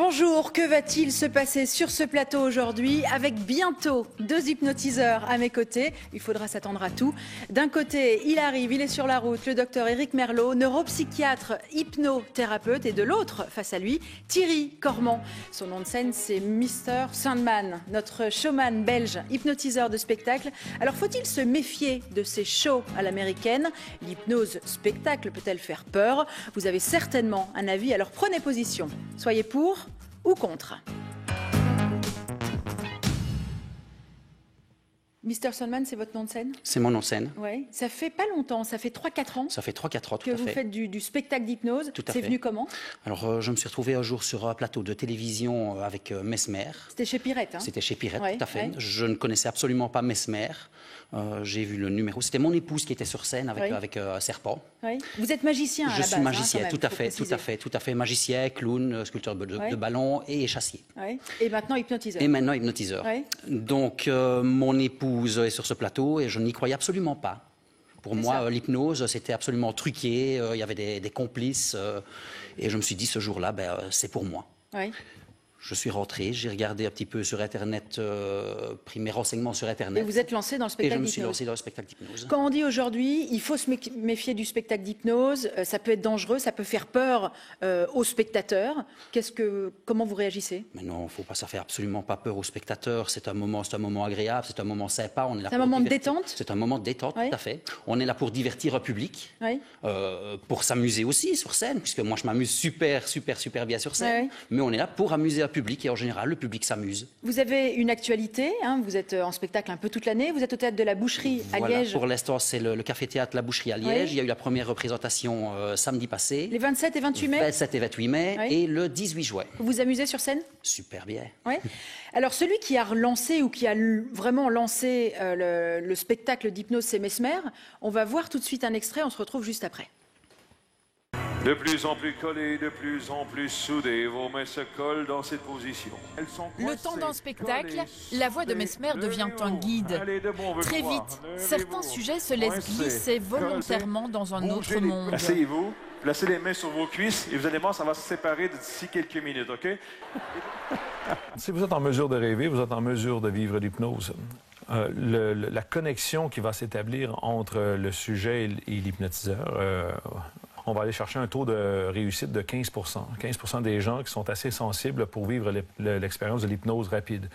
Bonjour, que va-t-il se passer sur ce plateau aujourd'hui avec bientôt 2 hypnotiseurs à mes côtés? Il faudra s'attendre à tout. D'un côté, il arrive, il est sur la route, le docteur Éric Merlot, neuropsychiatre, hypnothérapeute, et de l'autre, face à lui, Thierry Cormand. Son nom de scène, c'est Mr. Sandman, notre showman belge, hypnotiseur de spectacle. Alors, faut-il se méfier de ces shows à l'américaine? L'hypnose spectacle peut-elle faire peur? Vous avez certainement un avis, alors prenez position. Soyez pour ou contre. Mr. Sandman, c'est votre nom de scène? C'est mon nom de scène. Oui. Ça fait pas longtemps, ça fait 3-4 ans. Ça fait 3-4 ans, tout que à fait. vous faites du spectacle d'hypnose. Tout à C'est fait. venu comment? Alors, je me suis retrouvé un jour sur un plateau de télévision avec Mesmer. C'était chez Pirette, hein? C'était chez Pirette, Ouais, tout à fait. ouais. Je ne connaissais absolument pas Mesmer. J'ai vu le numéro. C'était mon épouse qui était sur scène avec, Oui. avec un serpent. Oui. Vous êtes magicien à Je la suis base, magicien, hein, quand même, tout à faut fait, préciser. tout à fait. Magicien, clown, sculpteur de ballon et échassier. Oui. Et maintenant hypnotiseur. Et maintenant hypnotiseur. Ouais. Donc, mon épouse est sur ce plateau et je n'y croyais absolument pas. Pour C'est moi, ça. l'hypnose, c'était absolument truqué. Il y avait des complices. Et je me suis dit, ce jour-là, c'est pour moi. Oui. Je suis rentré, j'ai regardé un petit peu sur Internet, pris mes renseignements sur Internet. Et vous êtes lancé dans le Et je spectacle me suis d'hypnose. lancé dans le spectacle d'hypnose. Quand on dit aujourd'hui, il faut se méfier du spectacle d'hypnose, ça peut être dangereux, ça peut faire peur aux spectateurs. Comment vous réagissez? Mais non, il ne faut pas, ça fait absolument pas peur aux spectateurs. C'est un moment agréable, c'est un moment sympa. On est là C'est un pour moment de divertir. détente? C'est un moment de détente, Oui. tout à fait. On est là pour divertir un public, Oui. pour s'amuser aussi sur scène, puisque moi je m'amuse super bien sur scène. Oui. Mais on est là pour amuser un public et en général, le public s'amuse. Vous avez une actualité, hein, vous êtes en spectacle un peu toute l'année, vous êtes au théâtre de la Boucherie à Voilà, Liège. pour l'instant, c'est le café-théâtre La Boucherie à Liège. Oui. Il y a eu la première représentation samedi passé. Les 27 et 28 mai, 27 et 28 mai Oui. et le 18 juin. vous vous amusez sur scène? Super bien. Ouais. Alors celui qui a relancé ou qui a vraiment lancé le spectacle d'hypnose, c'est Mesmer. On va voir tout de suite un extrait, on se retrouve juste après. De plus en plus collés, de plus en plus soudés, vos mains se collent dans cette position. Elles sont Le coincées, temps d'un spectacle, collées, la voix de soudées. Mesmer devient un Levez-vous. guide. Allez, debout, on veut Très vous voir. vite, Levez-vous. certains sujets se laissent Coincés, glisser collés. volontairement dans un autre Bougez les- monde. Asseyez-vous, placez les mains sur vos cuisses et vous allez voir, ça va se séparer d'ici quelques minutes, OK? Si vous êtes en mesure de rêver, vous êtes en mesure de vivre l'hypnose. La connexion qui va s'établir entre le sujet et l'hypnotiseur, on va aller chercher un taux de réussite de 15 15 des gens qui sont assez sensibles pour vivre l'expérience de l'hypnose rapide.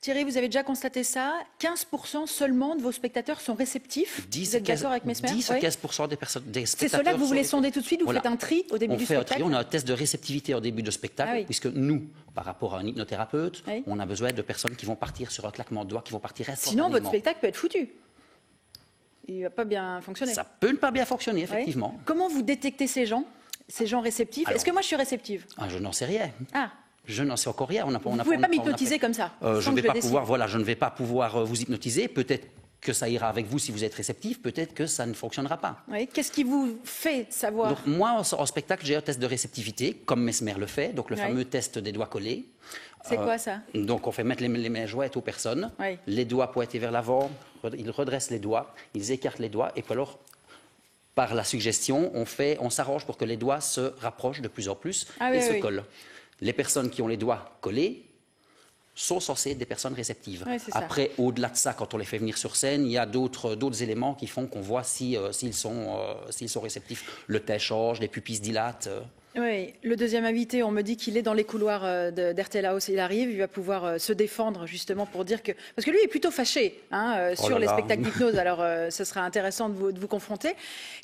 Thierry, vous avez déjà constaté ça? 15% seulement de vos spectateurs sont réceptifs. 10 Vous êtes d'accord avec Mesmer? 10 à Oui. 15% des spectateurs. C'est cela que vous voulez sonder tout de suite? Vous Voilà. faites un tri au début On du fait un spectacle? tri, on a un test de réceptivité au début de spectacle, Ah oui. puisque nous, par rapport à un hypnothérapeute, Oui. on a besoin de personnes qui vont partir sur un claquement de doigts, qui vont partir Sinon, instantanément. votre spectacle peut être foutu. Il ne va pas bien fonctionner. Ça peut ne pas bien fonctionner, Oui. effectivement. Comment vous détectez ces gens réceptifs? Alors- Est-ce que moi je suis réceptive? Ah, je n'en sais rien. Ah, Je n'en sais encore rien. vous ne pouvez pas m'hypnotiser comme ça? Je sans ne que vais pas le décide. pouvoir, voilà, je ne vais pas pouvoir vous hypnotiser. Peut-être que ça ira avec vous si vous êtes réceptif. Peut-être que ça ne fonctionnera pas. Oui. Qu'est-ce qui vous fait savoir? Donc moi, en spectacle, j'ai un test de réceptivité, comme Mesmer le fait, donc le Oui. fameux test des doigts collés. C'est quoi ça? Donc on fait mettre les mains jointes aux personnes, Oui. les doigts pointés vers l'avant, ils redressent les doigts, ils écartent les doigts, et puis alors, par la suggestion, on s'arrange pour que les doigts se rapprochent de plus en plus Ah et oui, se oui. collent. Les personnes qui ont les doigts collés sont censées être des personnes réceptives. Oui, c'est ça. Après, au-delà de ça, quand on les fait venir sur scène, il y a d'autres éléments qui font qu'on voit s'ils sont réceptifs. Le teint change, les pupilles se dilatent. Oui, le deuxième invité, on me dit qu'il est dans les couloirs d'RTL House. Il arrive, il va pouvoir se défendre justement pour dire que... Parce que lui est plutôt fâché Oh sur là les là. spectacles d'hypnose, alors ce sera intéressant de vous confronter.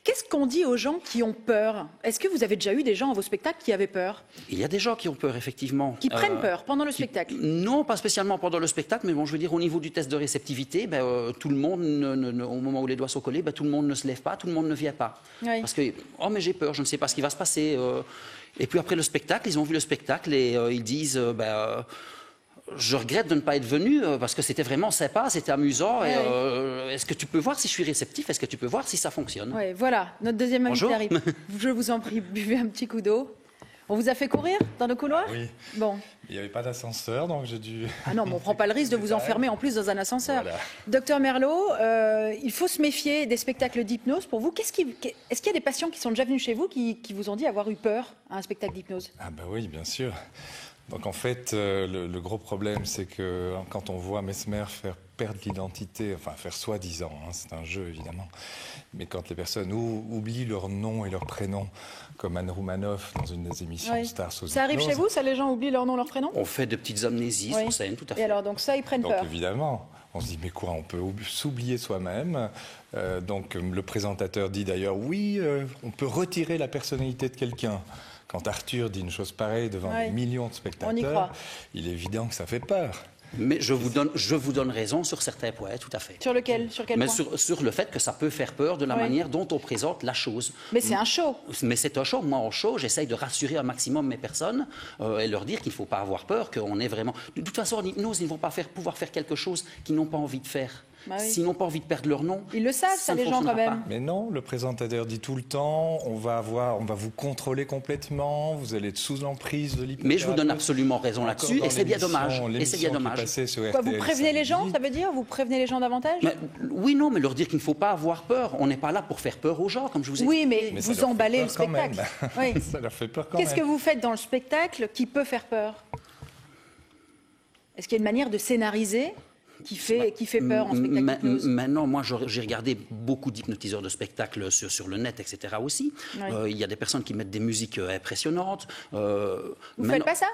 Qu'est-ce qu'on dit aux gens qui ont peur? Est-ce que vous avez déjà eu des gens à vos spectacles qui avaient peur? Il y a des gens qui ont peur, effectivement. Qui prennent peur pendant le qui- spectacle? Non, pas spécialement pendant le spectacle, mais bon, je veux dire, au niveau du test de réceptivité, tout le monde, au moment où les doigts sont collés, tout le monde ne se lève pas, tout le monde ne vient pas. Oui. Parce que, oh, mais j'ai peur, je ne sais pas ce qui va se passer. Et puis après le spectacle, ils ont vu le spectacle et ils disent, je regrette de ne pas être venu parce que c'était vraiment sympa, c'était amusant. Et, Oui. est-ce que tu peux voir si je suis réceptif? Est-ce que tu peux voir si ça fonctionne? Oui, voilà, notre deuxième invité Bonjour. arrive. Je vous en prie, buvez un petit coup d'eau. On vous a fait courir dans nos couloirs? Oui, Bon. il n'y avait pas d'ascenseur, donc j'ai dû... Ah non, mais on ne prend pas le risque de vous enfermer en plus dans un ascenseur. Voilà. Docteur Merlot, il faut se méfier des spectacles d'hypnose. Pour vous, est-ce qu'il y a des patients qui sont déjà venus chez vous qui vous ont dit avoir eu peur à un spectacle d'hypnose? Ah bah oui, bien sûr. Donc en fait, le gros problème, c'est que quand on voit Mesmer faire perdre l'identité, enfin faire soi-disant, hein, c'est un jeu évidemment, mais quand les personnes oublient leur nom et leur prénom, comme Anne Roumanoff dans une des émissions Oui. Stars sous Ça arrive hypnose. chez vous, ça, les gens oublient leur nom, leur prénom? On fait de petites amnésies Oui. sur scène, tout à fait. Et alors, donc ça, ils prennent Donc peur. évidemment, on se dit mais quoi, on peut s'oublier soi-même. Donc le présentateur dit d'ailleurs oui, on peut retirer la personnalité de quelqu'un. Quand Arthur dit une chose pareille devant Ouais. des millions de On y spectateurs, croit. il est évident que ça fait peur. Mais je vous donne raison sur certains points, tout à fait. Sur lequel? Sur quel Mais point? sur le fait que ça peut faire peur de la Oui. manière dont on présente la chose. Mais c'est un show. Mais c'est un show. Moi, en show, j'essaye de rassurer un maximum mes personnes et leur dire qu'il ne faut pas avoir peur, qu'on est vraiment... De toute façon, en hypnose, ils ne vont pas pouvoir faire quelque chose qu'ils n'ont pas envie de faire. Bah oui. S'ils n'ont pas envie de perdre leur nom... Ils le savent, ça, ne les gens, quand fonctionnera même. pas. Mais non, le présentateur dit tout le temps, on va vous contrôler complètement, vous allez être sous l'emprise de l'hypnothérapeute. Mais je vous donne absolument raison là-dessus, et c'est bien dommage. Et c'est bien dommage. Quoi, vous prévenez les gens, ça veut dire? Vous prévenez les gens davantage? Mais, oui, non, mais leur dire qu'il ne faut pas avoir peur. On n'est pas là pour faire peur aux gens, comme je vous ai Oui, dit. mais Mais ça vous leur fait emballez le peur quand même. spectacle. Oui. Ça leur fait peur quand Qu'est-ce que même. vous faites dans le spectacle qui peut faire peur? Est-ce qu'il y a une manière de scénariser qui fait peur en spectacle d'hypnose? Maintenant, moi, j'ai regardé beaucoup d'hypnotiseurs de spectacles sur le net, etc. aussi. Ouais. Il y a des personnes qui mettent des musiques impressionnantes. Vous faites pas ça?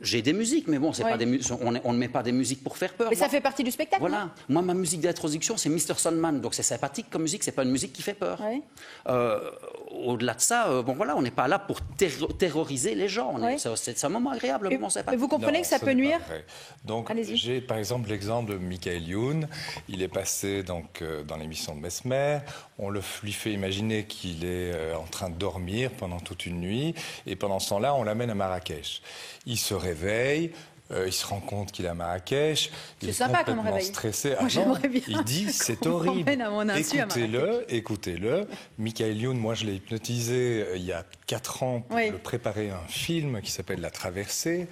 J'ai des musiques, mais bon, c'est Ouais. pas on ne met pas des musiques pour faire peur. Mais ça Moi, fait partie du spectacle, non? voilà. Moi, ma musique d'introduction, c'est Mr. Sandman, donc c'est sympathique comme musique, c'est pas une musique qui fait peur. Ouais. Au-delà de ça, bon voilà, on n'est pas là pour terroriser les gens. Ouais. C'est un moment agréable, un moment Et sympathique. vous comprenez Non, que ça ce peut n'est pas nuire? vrai. Donc, Allez-y. j'ai par exemple l'exemple de Michael Youn. Il est passé donc dans l'émission de Mesmer. On lui fait imaginer qu'il est en train de dormir pendant toute une nuit, et pendant ce temps-là, on l'amène à Marrakech. Il se réveille. Il se rend compte qu'il est à Marrakech. Il C'est est sympa comme complètement réveil. stressé. Moi, Ah non, j'aimerais bien il dit c'est qu'on horrible. m'emmène à mon insu à Écoutez-le. Michael Youn, moi je l'ai hypnotisé il y a 4 ans pour Oui. le préparer un film qui s'appelle La Traversée.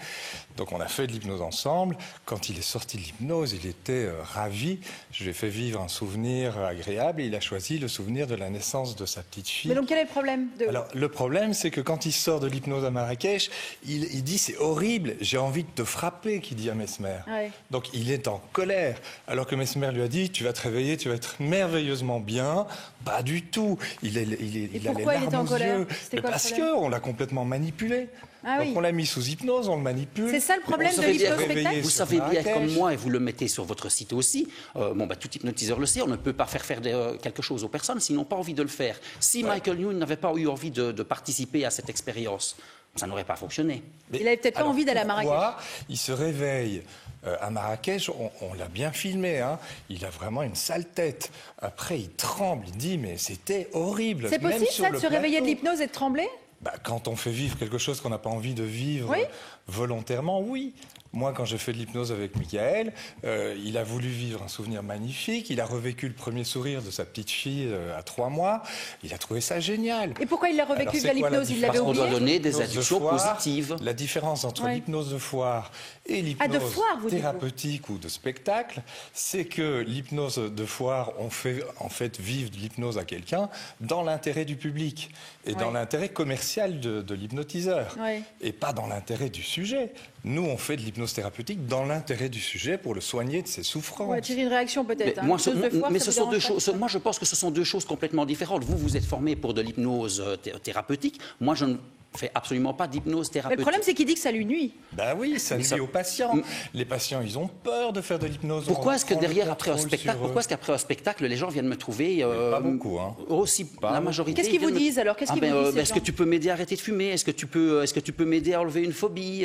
Donc on a fait de l'hypnose ensemble. Quand il est sorti de l'hypnose, il était ravi. Je lui ai fait vivre un souvenir agréable et il a choisi le souvenir de la naissance de sa petite fille. Mais donc quel est le problème de... Alors, le problème, c'est que quand il sort de l'hypnose à Marrakech, il dit c'est horrible, j'ai envie de te frapper, qu'il dit à Mesmer. Ouais. Donc, il est en colère. Alors que Mesmer lui a dit tu vas te réveiller, tu vas être merveilleusement bien. Pas du tout. Il a les pourquoi il larmes était en aux colère? yeux. C'était Mais quoi le parce problème? qu'on l'a complètement manipulé. Ah Donc, oui. on l'a mis sous hypnose, on le manipule. C'est ça le problème vous de savez bien l'hypnose réveiller spectacle? Vous sur savez bien Marrakech. comme moi, et vous le mettez sur votre site aussi, tout hypnotiseur le sait, on ne peut pas faire quelque chose aux personnes s'ils n'ont pas envie de le faire. Si Michael Youn n'avait pas eu envie de participer à cette expérience, ça n'aurait pas fonctionné. Mais Il avait peut-être pas alors, envie d'aller à pourquoi Marrakech. Il se réveille à Marrakech, on l'a bien filmé, hein. Il a vraiment une sale tête. Après, il tremble, il dit mais c'était horrible. C'est Même possible sur ça de le se réveiller de plateau. l'hypnose et de trembler? Quand on fait vivre quelque chose qu'on n'a pas envie de vivre Oui. volontairement, oui. Moi, quand j'ai fait de l'hypnose avec Michael, il a voulu vivre un souvenir magnifique. Il a revécu le premier sourire de sa petite fille à 3 mois. Il a trouvé ça génial. Et pourquoi il l'a revécu Alors, de c'est la quoi la l'hypnose? Il l'avait Parce qu'on doit oublié? donner des L'hypnose de inductions foire, positives. La différence entre Ouais. l'hypnose de foire et l'hypnose de foire, vous dites-vous. thérapeutique ou de spectacle, c'est que l'hypnose de foire, on fait en fait vivre de l'hypnose à quelqu'un dans l'intérêt du public et dans Ouais. l'intérêt commercial de l'hypnotiseur Ouais. et pas dans l'intérêt du sujet. Nous, on fait de l'hypnose thérapeutique dans l'intérêt du sujet pour le soigner de ses souffrances. Ouais, Thierry, une réaction Mais, peut-être. moi, mais ça ce vous sont deux dérange pas? choses. Moi, je pense que ce sont deux choses complètement différentes. Vous êtes formé pour de l'hypnose thérapeutique. Moi, je ne fais absolument pas d'hypnose Mais thérapeutique. le problème, c'est qu'il dit que ça lui nuit. Ben oui, ça Mais nuit ça- aux patients. Les patients, ils ont peur de faire de l'hypnose. Pourquoi On est-ce que prend le derrière, après un contrôle spectacle, sur eux. pourquoi est-ce qu'après un spectacle, les gens viennent me trouver pas beaucoup, hein. Aussi, Pas la beaucoup. majorité. Qu'est-ce qu'ils vous viennent me- disent, alors? Qu'est-ce qu'ils vous disent, ces Est-ce que gens tu peux m'aider à arrêter de fumer? Est-ce que tu peux m'aider à enlever une phobie?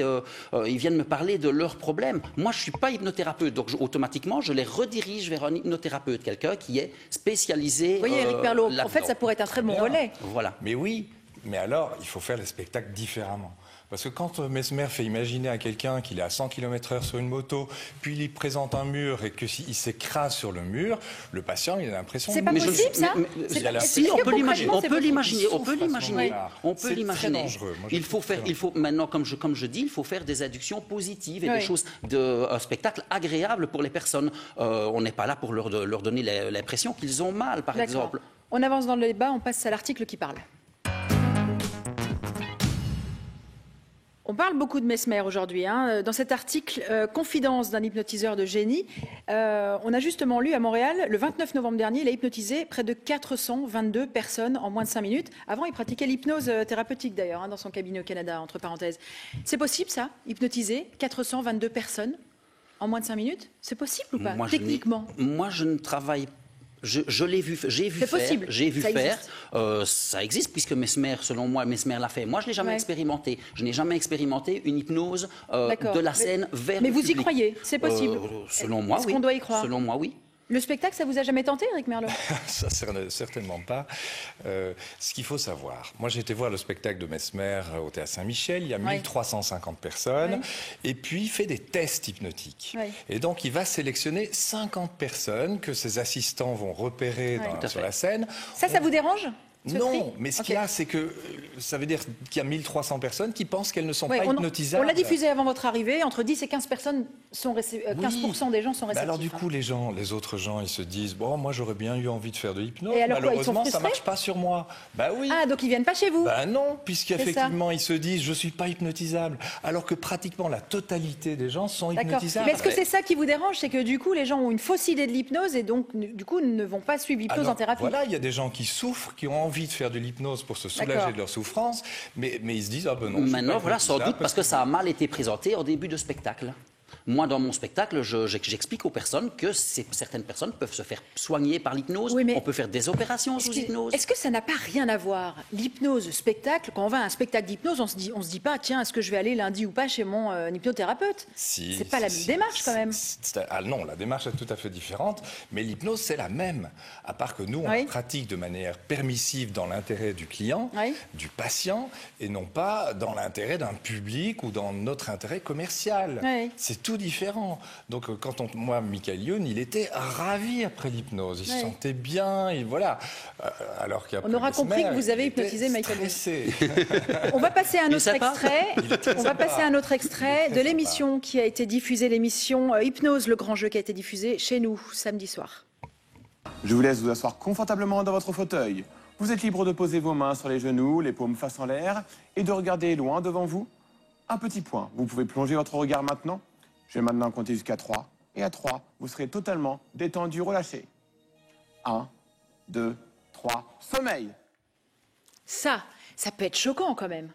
Ils viennent me parler de leurs problèmes. Moi, je suis pas hypnothérapeute, donc automatiquement, je les redirige vers un hypnothérapeute, quelqu'un qui est spécialisé. Vous voyez, Éric Perlot, en là-dedans. fait, ça pourrait être un très bon Bien. relais. Voilà. Mais oui, mais alors, il faut faire les spectacles différemment. Parce que quand Mesmer fait imaginer à quelqu'un qu'il est à 100 km/h sur une moto, puis il présente un mur et qu'il s'écrase sur le mur, le patient, il a l'impression... C'est pas Mais je- possible, ça? mais- C'est il y a pas- la- est-ce Si, que on peut concrètement, l'imaginer, c'est on peut possible? l'imaginer, on souffre peut à ce l'imaginer, moment-là. on peut C'est très l'imaginer. dangereux. Moi, je Il faut trouve faire, ça- il faut maintenant, comme je dis, il faut faire des inductions positives et Oui. des choses un spectacle agréable pour les personnes. On n'est pas là pour leur donner l'impression qu'ils ont mal, par D'accord. exemple. On avance dans le débat, on passe à l'article qui parle. On parle beaucoup de Mesmer aujourd'hui. Hein. Dans cet article « Confidence d'un hypnotiseur de génie », on a justement lu à Montréal, le 29 novembre dernier, il a hypnotisé près de 422 personnes en moins de 5 minutes. Avant, il pratiquait l'hypnose thérapeutique d'ailleurs, dans son cabinet au Canada, entre parenthèses. C'est possible ça, hypnotiser 422 personnes en moins de 5 minutes? C'est possible ou pas, techniquement? Moi, je ne travaille pas. Je l'ai vu, j'ai vu faire. Ça existe puisque Mesmer, selon moi, Mesmer l'a fait. Moi, je l'ai jamais expérimenté. Je n'ai jamais expérimenté une hypnose de la scène vers le public. Mais vous y croyez? C'est possible? Selon moi, oui. Est-ce qu'on doit y croire? Selon moi, oui. Le spectacle, ça vous a jamais tenté, Éric Merlot? Ça, certainement pas. Ce qu'il faut savoir, moi j'ai été voir le spectacle de Mesmer au Théâtre Saint-Michel, il y a 1350 personnes, et puis il fait des tests hypnotiques. Et donc il va sélectionner 50 personnes que ses assistants vont repérer sur la scène. Ça vous dérange? Non, mais ce qu'il y a, c'est que ça veut dire qu'il y a 1300 personnes qui pensent qu'elles ne sont pas hypnotisables. On l'a diffusé avant votre arrivée, entre 10 et 15 personnes sont 15% des gens sont réceptifs. Alors du coup, les autres gens, ils se disent, bon, moi j'aurais bien eu envie de faire de l'hypnose, et alors malheureusement ça marche pas sur moi. Bah oui. Ah, donc ils viennent pas chez vous? Bah non, puisqu'effectivement ils se disent, je suis pas hypnotisable, alors que pratiquement la totalité des gens sont hypnotisables. Mais est-ce que c'est ça qui vous dérange, c'est que du coup les gens ont une fausse idée de l'hypnose et donc du coup ne vont pas suivre l'hypnose en thérapie? Voilà, il y a des gens qui souffrent, qui ont envie de faire de l'hypnose pour se soulager de leur souffrance, mais ils se disent, ah ben non. Maintenant, voilà, sans doute parce que ça a mal été présenté au début de spectacle. Moi, dans mon spectacle, j'explique aux personnes que certaines personnes peuvent se faire soigner par l'hypnose. Oui, on peut faire des opérations sous hypnose. Est-ce que ça n'a pas rien à voir? L'hypnose, spectacle, quand on va à un spectacle d'hypnose, on se dit pas, tiens, est-ce que je vais aller lundi ou pas chez mon hypnothérapeute? C'est pas la même démarche quand même. Non, la démarche est tout à fait différente, mais l'hypnose, c'est la même. À part que nous, on la pratique de manière permissive dans l'intérêt du client, du patient, et non pas dans l'intérêt d'un public ou dans notre intérêt commercial. C'est tout différent. Donc, moi, Michael Youn, il était ravi après l'hypnose. Il se sentait bien, et voilà. Alors on aura compris que vous avez hypnotisé Michael Youn. On va passer à un autre extrait. On va passer à un autre extrait de l'émission qui a été diffusée, l'émission Hypnose, le grand jeu qui a été diffusé chez nous samedi soir. Je vous laisse vous asseoir confortablement dans votre fauteuil. Vous êtes libre de poser vos mains sur les genoux, les paumes face en l'air, et de regarder loin devant vous. Un petit point. Vous pouvez plonger votre regard maintenant. Je vais maintenant compter jusqu'à 3. Et à 3, vous serez totalement détendu, relâché. 1, 2, 3, sommeil. Ça peut être choquant quand même.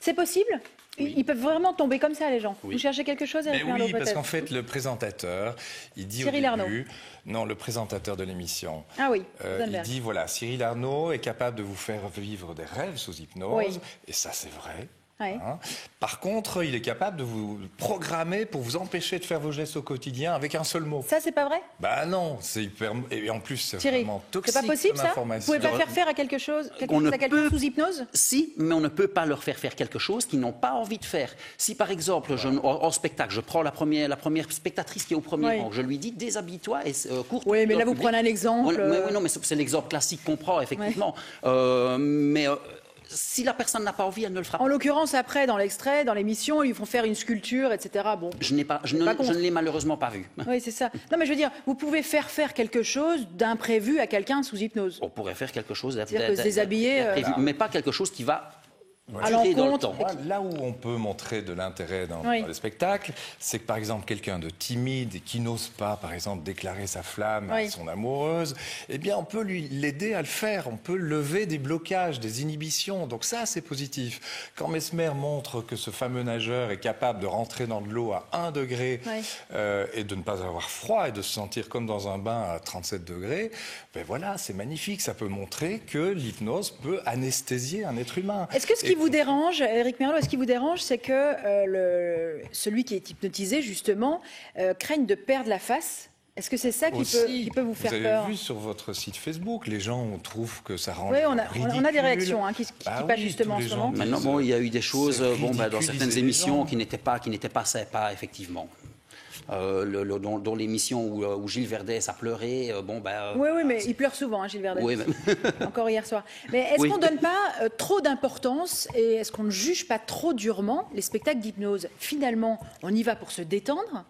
C'est possible? Ils peuvent vraiment tomber comme ça, les gens. Vous cherchez quelque chose, Éric Merlot? Oui, parce qu'en fait, le présentateur, il dit Cyril au début... Arnaud. Non, le présentateur de l'émission. Ah oui, il dit, voilà, Cyril Arnaud est capable de vous faire vivre des rêves sous hypnose. Et ça, c'est vrai. Hein. Par contre, il est capable de vous programmer pour vous empêcher de faire vos gestes au quotidien avec un seul mot. Ça, c'est pas vrai? Bah non, c'est hyper... Et en plus, c'est vraiment toxique. C'est pas possible, ça? Vous pouvez pas faire à quelque chose à quelqu'un sous hypnose? Si, mais on ne peut pas leur faire quelque chose qu'ils n'ont pas envie de faire. Si, par exemple, en spectacle, je prends la première spectatrice qui est au premier rang, je lui dis, déshabille-toi et cours. Oui, mais là, vous prenez un exemple. Oui, non, mais c'est l'exemple classique qu'on prend, effectivement. Si la personne n'a pas envie, elle ne le fera pas. En l'occurrence, après, dans l'extrait, dans l'émission, ils lui font faire une sculpture, etc. Bon, je ne l'ai malheureusement pas vu. Oui, c'est ça. Non, mais je veux dire, vous pouvez faire quelque chose d'imprévu à quelqu'un sous hypnose. On pourrait faire quelque chose c'est-à-dire se déshabiller, mais pas quelque chose qui va... à l'encontre. Là où on peut montrer de l'intérêt dans le spectacle, c'est que par exemple quelqu'un de timide et qui n'ose pas, par exemple, déclarer sa flamme à son amoureuse, eh bien on peut l'aider à le faire, on peut lever des blocages, des inhibitions. Donc ça, c'est positif. Quand Mesmer montre que ce fameux nageur est capable de rentrer dans de l'eau à 1 degré et de ne pas avoir froid et de se sentir comme dans un bain à 37 degrés, ben voilà, c'est magnifique. Ça peut montrer que l'hypnose peut anesthésier un être humain. Est-ce que ce qui vous dérange, Éric Merlot, ce qui vous dérange, c'est que celui qui est hypnotisé, justement, craigne de perdre la face? Est-ce que c'est ça qui peut vous faire peur? Vous avez vu sur votre site Facebook, les gens trouvent que ça rend ridicule. On a des réactions qui passent justement en ce moment. Maintenant, il y a eu des choses dans certaines émissions qui n'étaient pas sympas, effectivement. Dans l'émission où Gilles Verdès a pleuré, Oui, mais il pleure souvent, Gilles Verdès. Oui, encore hier soir. Mais est-ce qu'on ne donne pas trop d'importance et est-ce qu'on ne juge pas trop durement les spectacles d'hypnose? Finalement, on y va pour se détendre.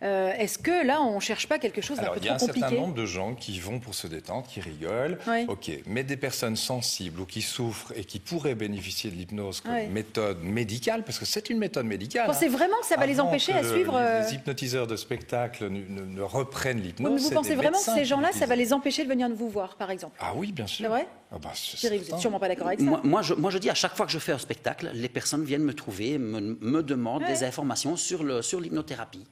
Est-ce que là, on ne cherche pas quelque chose d'un Alors, peu il y a trop un certain compliqué? nombre de gens qui vont pour se détendre, qui rigolent. Oui. Ok, mais des personnes sensibles ou qui souffrent et qui pourraient bénéficier de l'hypnose comme Oui. méthode médicale, parce que c'est une méthode médicale. Vous pensez vraiment que ça va les Avant empêcher que à suivre les hypnotiseurs de spectacle ne reprennent Oui, l'hypnose. mais vous c'est pensez des vraiment que médecins ces qui gens-là, ça va l'utilisent. les empêcher de venir vous voir, par exemple? Ah oui, bien sûr. C'est vrai? Ah bah, c'est Thierry, vous certain. n'êtes sûrement pas d'accord avec ça. Moi, je dis à chaque fois que je fais un spectacle, les personnes viennent me trouver, me demandent des informations sur l'hypnothérapie.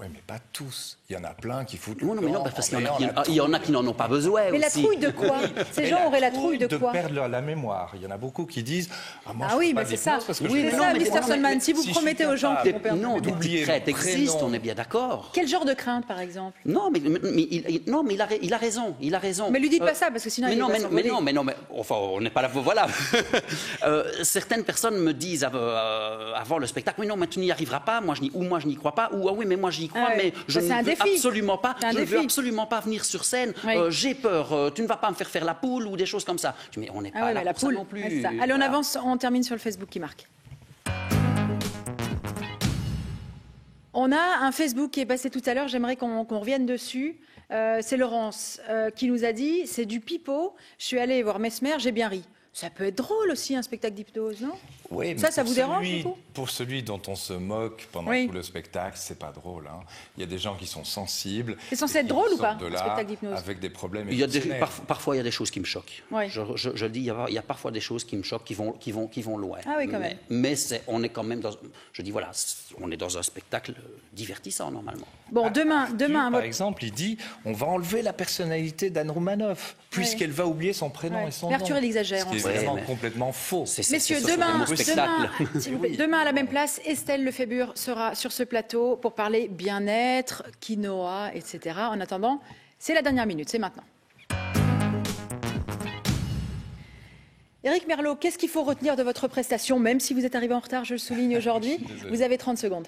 Oui, mais pas tous. Il y en a plein qui foutent Non, le mais non, camp parce en qu'il ayant la y en a qui n'en ont pas besoin Mais la aussi. trouille de quoi? Ces gens auraient la trouille de quoi? perdre la mémoire. Il y en a beaucoup qui disent moi, Ah je oui, fais pas mais c'est ça. d'hypnose parce que Oui, je c'est fais ça, pas Mr. d'hypnose. Solman. Si vous je promettez suis aux gens capable qu'ils vont perdre- Non, des d'oublier petites crêtes mon prénom. existent, on est bien d'accord. Quel genre de crainte, par exemple? Non, mais il a raison, il a raison. Mais lui dites pas ça, parce que sinon mais il non, va mais s'envoler. non, mais enfin, on n'est pas là pour voilà. Certaines personnes me disent avant le spectacle, oui non, mais tu n'y arriveras pas. Moi je n'y crois pas. Ou ah oui, mais moi j'y crois, Ah ouais. mais je Ça, c'est ne un veux défi. absolument pas. C'est un Je ne veux défi. absolument pas venir sur scène. Oui. J'ai peur. Tu ne vas pas me faire la poule ou des choses comme ça. Je dis, mais on n'est Ah pas ouais, là mais la pour ça poule non plus. ouais, c'est ça. Allez, on Voilà. avance, on termine sur le Facebook qui marque. On a un Facebook qui est passé tout à l'heure, j'aimerais qu'on revienne dessus. C'est Laurence qui nous a dit, c'est du pipeau, je suis allée voir Mesmer, j'ai bien ri. Ça peut être drôle aussi, un spectacle d'hypnose, non? Oui, mais Ça pour vous dérange, celui- du coup? Pour celui dont on se moque pendant Oui. tout le spectacle, c'est pas drôle. Hein. Il y a des gens qui sont sensibles. C'est censé et être qui drôle ou sortent pas, de un là spectacle d'hypnose? avec des problèmes Il y a émotionnels. parfois, il y a des choses qui me choquent. Oui. Je dis, il y a parfois des choses qui me choquent, qui vont loin. Ah oui, quand même. Mais on est quand même dans. Je dis voilà, on est dans un spectacle divertissant normalement. Bon, demain, Par votre- exemple, il dit on va enlever la personnalité d'Anne Roumanoff, puisqu'elle va oublier son prénom Ouais. et son Mais Arthur, nom. il exagère, Ce qui est en fait. vraiment Ouais, mais- complètement faux. Messieurs, ce sont demain, des mots spectacles. s'il vous plaît, demain à la même place, Estelle Lefébure sera sur ce plateau pour parler bien-être, quinoa, etc. En attendant, c'est la dernière minute, c'est maintenant. Éric Merlot, qu'est-ce qu'il faut retenir de votre prestation, même si vous êtes arrivé en retard, je le souligne aujourd'hui? Désolé. Vous avez 30 secondes.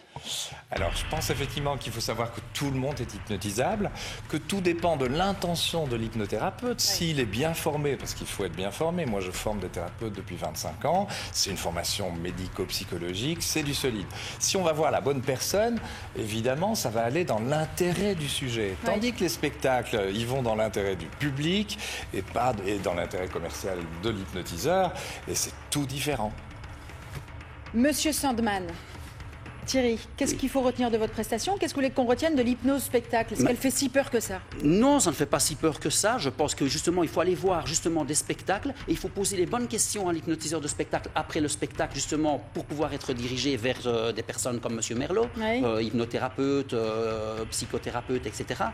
Alors, je pense effectivement qu'il faut savoir que tout le monde est hypnotisable, que tout dépend de l'intention de l'hypnothérapeute. S'il est bien formé, parce qu'il faut être bien formé. Moi, je forme des thérapeutes depuis 25 ans. C'est une formation médico-psychologique, c'est du solide. Si on va voir la bonne personne, évidemment, ça va aller dans l'intérêt du sujet. Tandis que les spectacles, ils vont dans l'intérêt du public et pas dans l'intérêt commercial de l'hypnotiseur. Et c'est tout différent. Monsieur Sandman, Thierry, qu'est-ce qu'il faut retenir de votre prestation? Qu'est-ce que vous voulez qu'on retienne de l'hypnose spectacle? Est-ce qu'elle fait si peur que ça? Non, ça ne fait pas si peur que ça. Je pense que justement, il faut aller voir justement des spectacles et il faut poser les bonnes questions à l'hypnotiseur de spectacle après le spectacle, justement, pour pouvoir être dirigé vers des personnes comme Monsieur Merlot, Oui. hypnothérapeute, psychothérapeute, etc.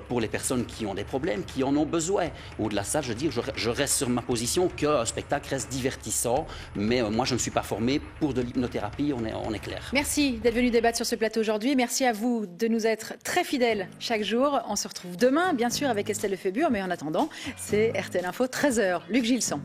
Pour les personnes qui ont des problèmes, qui en ont besoin. Au-delà de ça, je dis, je reste sur ma position qu'un spectacle reste divertissant, mais moi, je ne suis pas formé pour de l'hypnothérapie, on est clair. Merci d'être venu débattre sur ce plateau aujourd'hui. Merci à vous de nous être très fidèles chaque jour. On se retrouve demain, bien sûr, avec Estelle Lefébure, mais en attendant, c'est RTL Info 13h. Luc Gilson.